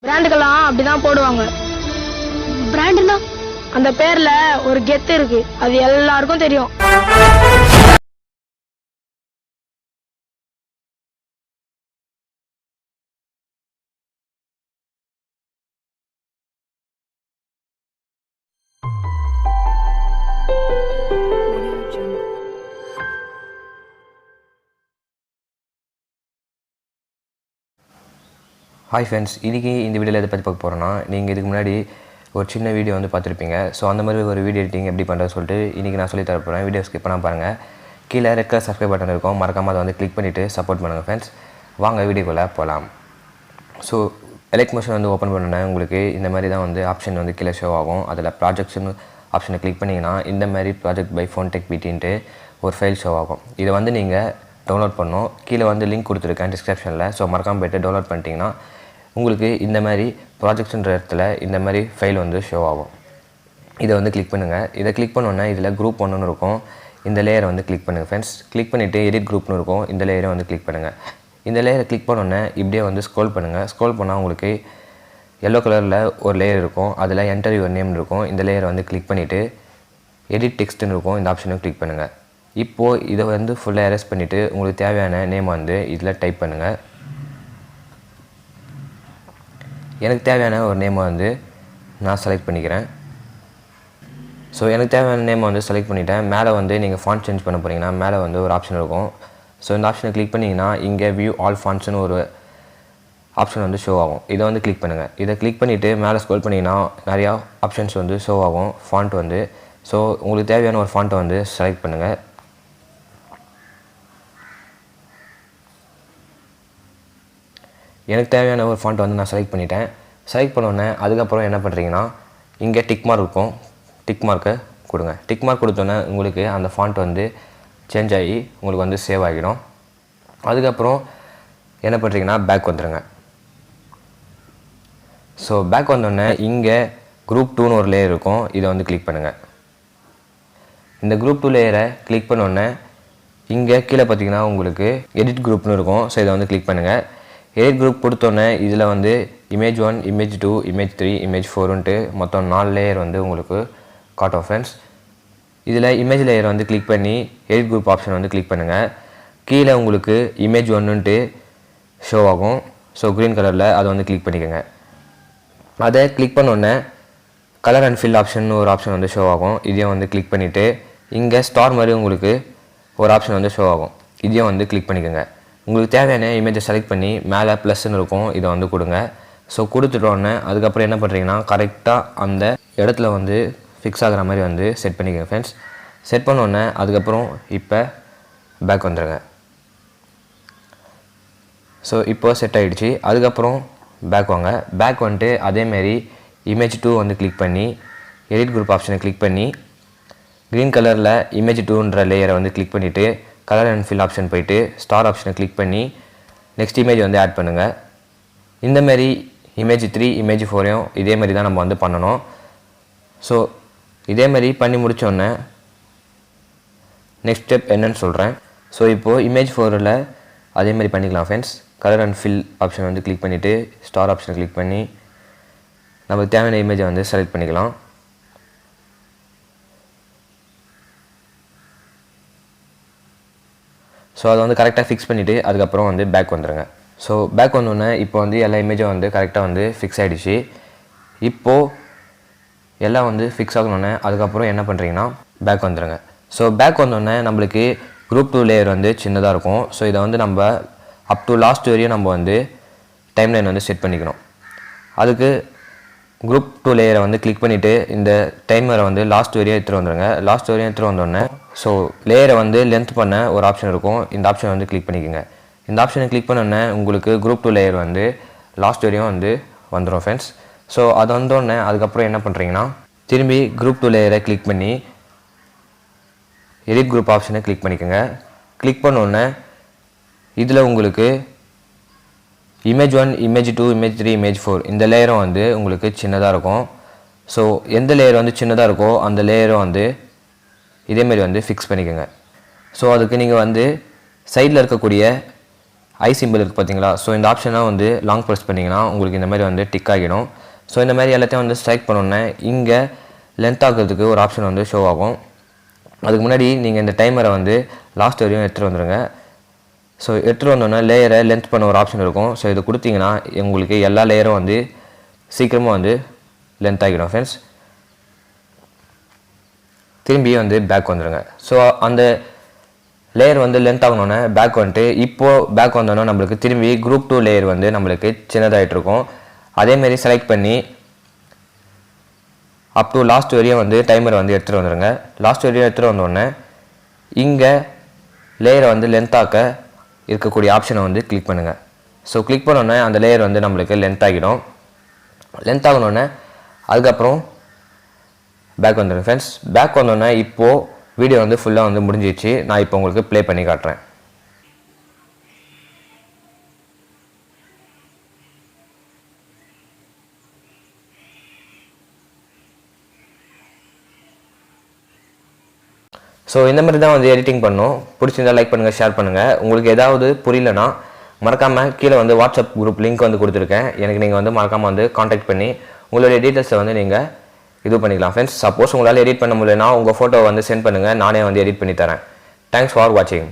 பிராண்டுக்கெல்லாம் அப்படிதான் போடுவாங்க. பிராண்டுனா அந்த பேர்ல ஒரு கெத்து இருக்கு, அது எல்லாருக்கும் தெரியும். ஹாய் ஃப்ரெண்ட்ஸ், இன்றைக்கி இந்த வீடியோவில் எதை பற்றி பார்க்க போகிறோன்னா, நீங்கள் இதுக்கு முன்னாடி ஒரு சின்ன வீடியோ வந்து பார்த்துருப்பீங்க. ஸோ அந்த மாதிரி ஒரு வீடியோ எடிட்டிங் எப்படி பண்ணுறது சொல்லிட்டு இன்றைக்கி நான் சொல்லி தர போகிறேன். வீடியோ ஸ்கிப் பண்ணால் பாருங்கள். கீழே ரெட் கலர் சப்ஸ்கிரைப் பட்டன் இருக்கும், மறக்காமல் அதை வந்து கிளிக் பண்ணிவிட்டு சப்போர்ட் பண்ணுங்கள் ஃப்ரெண்ட்ஸ். வாங்க வீடியோக்குள்ளே போகலாம். ஸோ எலெக்ட் மோஷன் வந்து ஓப்பன் பண்ணோன்னே உங்களுக்கு இந்த மாதிரி தான் வந்து ஆப்ஷன் வந்து கீழே ஷோ ஆகும். அதில் ப்ராஜெக்ட்ஸ்னு ஆப்ஷனை கிளிக் பண்ணிங்கன்னா இந்த மாதிரி ப்ராஜெக்ட் பை ஃபோன் டெக் பிடின்ட்டு ஒரு ஃபைல் ஷோ ஆகும். இதை வந்து நீங்கள் டவுன்லோட் பண்ணணும். கீழே வந்து லிங்க் கொடுத்துருக்கேன் டிஸ்கிரிப்ஷனில். ஸோ மறக்காமல் போய்ட்டு டவுன்லோட் பண்ணிட்டீங்கன்னா உங்களுக்கு இந்த மாதிரி ப்ராஜெக்ட்ஸ்ன்ற இடத்துல இந்த மாதிரி ஃபைல் வந்து ஷோ ஆகும். இதை வந்து கிளிக் பண்ணுங்கள். இதை கிளிக் பண்ணோன்னே இதில் குரூப் 1ன்னு இருக்கும். இந்த லேயரை வந்து கிளிக் பண்ணுங்கள் ஃப்ரெண்ட்ஸ். கிளிக் பண்ணிவிட்டு எடிட் குரூப்னு இருக்கும். இந்த லேயரை வந்து கிளிக் பண்ணுங்கள். இந்த லேயரை கிளிக் பண்ணோன்னே இப்படியே வந்து ஸ்க்ரோல் பண்ணுங்கள். ஸ்க்ரோல் பண்ணால் உங்களுக்கு எல்லோ கலரில் ஒரு லேயர் இருக்கும். அதில் என்டர் யுவர் நேம்னு இருக்கும். இந்த லேயரை வந்து கிளிக் பண்ணிவிட்டு எடிட் டெக்ஸ்ட்டுன்னு இருக்கும். இந்த ஆப்ஷனும் கிளிக் பண்ணுங்கள். இப்போது இதை வந்து ஃபுல்லாக எரேஸ் பண்ணிவிட்டு உங்களுக்கு தேவையான நேம் வந்து இதில் டைப் பண்ணுங்கள். எனக்கு தேவையான ஒரு நேமை வந்து நான் செலக்ட் பண்ணிக்கிறேன். ஸோ எனக்கு தேவையான நேமை வந்து செலக்ட் பண்ணிவிட்டேன். மேலே வந்து நீங்கள் ஃபாண்ட் சேஞ்ச் பண்ண போகிறீங்கன்னா மேலே வந்து ஒரு ஆப்ஷன் இருக்கும். ஸோ இந்த ஆப்ஷனை கிளிக் பண்ணிங்கன்னா இங்கே வியூ ஆல் ஃபாண்ட்ஸ்னு ஒரு ஆப்ஷன் வந்து ஷோ ஆகும். இதை வந்து கிளிக் பண்ணுங்கள். இதை கிளிக் பண்ணிவிட்டு மேலே ஸ்க்ரோல் பண்ணிங்கன்னா நிறையா ஆப்ஷன்ஸ் வந்து ஷோ ஆகும் ஃபாண்ட் வந்து. ஸோ உங்களுக்கு தேவையான ஒரு ஃபாண்ட்டை வந்து செலக்ட் பண்ணுங்கள். எனக்கு தேவையான ஒரு ஃபாண்ட் வந்து நான் செலக்ட் பண்ணிட்டேன். செலக்ட் பண்ணோன்னே அதுக்கப்புறம் என்ன பண்ணுறீங்கன்னா இங்கே டிக் மார்க் இருக்கும். டிக் மார்க்கை கொடுங்க. டிக் மார்க் கொடுத்தோன்னே உங்களுக்கு அந்த ஃபாண்ட் வந்து சேஞ்ச் ஆகி உங்களுக்கு வந்து சேவ் ஆகிடும். அதுக்கப்புறம் என்ன பண்ணுறீங்கன்னா பேக் வந்துடுங்க. ஸோ பேக் வந்தோடனே இங்கே குரூப் 2ன்னு ஒரு லேயர் இருக்கும். இதை வந்து கிளிக் பண்ணுங்கள். இந்த குரூப் 2 லேயரை கிளிக் பண்ணோன்னே இங்கே கீழே பார்த்தீங்கன்னா உங்களுக்கு எடிட் குரூப்னு இருக்கும். ஸோ இதை வந்து கிளிக் பண்ணுங்கள். எடிட் குரூப் கொடுத்தோன்னே இதில் வந்து இமேஜ் 1, இமேஜ் 2, இமேஜ் 3, இமேஜ் 4ன்ட்டு மொத்தம் 4 லேயர் வந்து உங்களுக்கு காட்டும் ஃப்ரெண்ட்ஸ். இதில் இமேஜ் லேயர் வந்து கிளிக் பண்ணி எடிட் குரூப் ஆப்ஷன் வந்து கிளிக் பண்ணுங்கள். கீழே உங்களுக்கு இமேஜ் 1ன்ட்டு ஷோ ஆகும். ஸோ க்ரீன் கலரில் அதை வந்து கிளிக் பண்ணிக்கோங்க. அதை கிளிக் பண்ணோன்னே கலர் அண்ட் ஃபில் ஆப்ஷன் ஒரு ஆப்ஷன் வந்து ஷோ ஆகும். இதையும் வந்து கிளிக் பண்ணிவிட்டு இங்கே ஸ்டார் மாதிரி உங்களுக்கு ஒரு ஆப்ஷன் வந்து ஷோ ஆகும். இதையும் வந்து கிளிக் பண்ணிக்கோங்க. உங்களுக்கு தேவையான இமேஜை செலக்ட் பண்ணி மேலே ப்ளஸ்ன்னு இருக்கும். இதை வந்து கொடுங்க. ஸோ கொடுத்துட்டோன்னே அதுக்கப்புறம் என்ன பண்ணுறீங்கன்னா கரெக்டாக அந்த இடத்துல வந்து ஃபிக்ஸ் ஆகிற மாதிரி வந்து செட் பண்ணிக்கோங்க ஃப்ரெண்ட்ஸ். செட் பண்ணோன்னே அதுக்கப்புறம் இப்போ பேக் வந்துடுங்க. ஸோ இப்போ செட் ஆகிடுச்சு. அதுக்கப்புறம் பேக் வாங்க. பேக் வந்துட்டு அதேமாரி இமேஜ் 2 வந்து கிளிக் பண்ணி எடிட் குரூப் ஆப்ஷனை கிளிக் பண்ணி க்ரீன் கலரில் இமேஜ் 2ன்ற லேயரை வந்து கிளிக் பண்ணிவிட்டு கலர் அண்ட் ஃபில் ஆப்ஷன் போய்ட்டு ஸ்டார் ஆப்ஷனை கிளிக் பண்ணி நெக்ஸ்ட் இமேஜ் வந்து ஆட் பண்ணுங்கள். இந்தமாரி இமேஜ் 3, இமேஜ் 4யும் இதேமாரி தான் நம்ம வந்து பண்ணணும். ஸோ இதேமாரி பண்ணி முடித்தோடனே நெக்ஸ்ட் ஸ்டெப் என்னன்னு சொல்கிறேன். ஸோ இப்போது இமேஜ் 4ல் அதேமாதிரி பண்ணிக்கலாம் friends. Colour and fill option வந்து கிளிக் பண்ணிவிட்டு ஸ்டார் ஆப்ஷனை கிளிக் பண்ணி நமக்கு தேவையான இமேஜை வந்து செலக்ட் பண்ணிக்கலாம். ஸோ அதை வந்து கரெக்டாக ஃபிக்ஸ் பண்ணிவிட்டு அதுக்கப்புறம் வந்து பேக் வந்துடுங்க. ஸோ பேக் வந்தோடனே இப்போ வந்து எல்லா இமேஜும் வந்து கரெக்டாக வந்து ஃபிக்ஸ் ஆகிடுச்சு. இப்போது எல்லாம் வந்து ஃபிக்ஸ் ஆகணுன்னே அதுக்கப்புறம் என்ன பண்ணுறீங்கன்னா பேக் வந்துடுங்க. ஸோ பேக் வந்தோடனே நம்மளுக்கு குரூப் 2 லேயர் வந்து சின்னதாக இருக்கும். ஸோ இதை வந்து நம்ம அப் டு லாஸ்ட் வரையும் நம்ம வந்து டைம்லைன் வந்து செட் பண்ணிக்கணும். அதுக்கு குரூப் 2 லேயரை வந்து கிளிக் பண்ணிவிட்டு இந்த டைமரை வந்து லாஸ்ட் வரையும் எடுத்துகிட்டு வந்துடுங்க. லாஸ்ட் வரையும் எடுத்துகிட்டு வந்தோடனே ஸோ லேயரை வந்து லென்த் பண்ண ஒரு ஆப்ஷன் இருக்கும். இந்த ஆப்ஷனை வந்து கிளிக் பண்ணிக்கோங்க. இந்த ஆப்ஷனை கிளிக் பண்ணோன்னே உங்களுக்கு குரூப் 2 லேயர் வந்து லாஸ்ட் வரையும் வந்து வந்துடும் ஃப்ரெண்ட்ஸ். ஸோ அது வந்தோடனே அதுக்கப்புறம் என்ன பண்ணுறீங்கன்னா திரும்பி குரூப் 2 லேயரை கிளிக் பண்ணி எடிட் குரூப் ஆப்ஷனை கிளிக் பண்ணிக்கோங்க. கிளிக் பண்ணோன்னே இதில் உங்களுக்கு இமேஜ் 1, இமேஜ் 2, இமேஜ் 3, இமேஜ் 4 இந்த லேயரும் வந்து உங்களுக்கு சின்னதாக இருக்கும். ஸோ எந்த லேயர் வந்து சின்னதாக இருக்கோ அந்த லேயரும் வந்து இதேமாரி வந்து ஃபிக்ஸ் பண்ணிக்கோங்க. ஸோ அதுக்கு நீங்கள் வந்து சைடில் இருக்கக்கூடிய ஐ சிம்பிள் இருக்குது பார்த்தீங்களா. ஸோ இந்த ஆப்ஷனை வந்து லாங் ப்ரெஸ் பண்ணிங்கன்னா உங்களுக்கு இந்த மாதிரி வந்து டிக் ஆகிடும். ஸோ இந்த மாதிரி எல்லாத்தையும் வந்து ஸ்ட்ரைக் பண்ணோன்னே இங்கே லென்த் ஆகிறதுக்கு ஒரு ஆப்ஷன் வந்து ஷோ ஆகும். அதுக்கு முன்னாடி நீங்கள் இந்த டைமரை வந்து லாஸ்ட் வரையும் எடுத்துகிட்டு வந்துடுங்க. ஸோ எடுத்துகிட்டு வந்தோன்னே லேயரை லென்த் பண்ண ஒரு ஆப்ஷன் இருக்கும். ஸோ இது கொடுத்தீங்கன்னா உங்களுக்கு எல்லா லேயரும் வந்து சீக்கிரமாக வந்து லென்த் ஆகிடும் ஃப்ரெண்ட்ஸ். திரும்பி வந்து பேக் வந்துடுங்க. ஸோ அந்த லேயர் வந்து லென்த் ஆகணுன்னே பேக் வந்துட்டு இப்போது பேக் வந்தோன்னா நம்மளுக்கு திரும்பி குரூப் 2 லேயர் வந்து நம்மளுக்கு சின்னதாகிட்டு இருக்கும். அதேமாரி செலக்ட் பண்ணி அப் டு லாஸ்ட் வரையும் வந்து டைமரை வந்து எடுத்துகிட்டு வந்துடுங்க. லாஸ்ட் வரையும் எடுத்துகிட்டு வந்தோடனே இங்கே லேயரை வந்து லென்த்தாக்க இருக்கக்கூடிய ஆப்ஷனை வந்து கிளிக் பண்ணுங்கள். ஸோ கிளிக் பண்ணோன்னே அந்த லேயர் வந்து நம்மளுக்கு லென்த் ஆகிடும். லென்த் ஆகணுன்னே அதுக்கப்புறம் பேக் வந்துடுங்க ஃப்ரெண்ட்ஸ். பேக் வந்தோடனே இப்போது வீடியோ வந்து ஃபுல்லாக வந்து முடிஞ்சிச்சு. நான் இப்போ உங்களுக்கு ப்ளே பண்ணி காட்டுறேன். ஸோ இந்த மாதிரி தான் வந்து எடிட்டிங் பண்ணணும். பிடிச்சிருந்தால் லைக் பண்ணுங்கள், ஷேர் பண்ணுங்கள். உங்களுக்கு ஏதாவது புரியலனா மறக்காமல் கீழே வந்து வாட்ஸ்அப் குரூப் லிங்க் வந்து கொடுத்துருக்கேன். எனக்கு நீங்கள் வந்து மறக்காமல் வந்து காண்டாக்ட் பண்ணி உங்களுடைய டீட்டெயில்ஸை வந்து நீங்கள் இது பண்ணிக்கலாம் ஃப்ரெண்ட்ஸ். சப்போஸ் உங்களால் எடிட் பண்ண முடியலனா உங்கள் ஃபோட்டோவை வந்து சென்ட் பண்ணுங்கள், நானே வந்து எடிட் பண்ணி தரேன். தேங்க்ஸ் ஃபார் வாட்சிங்.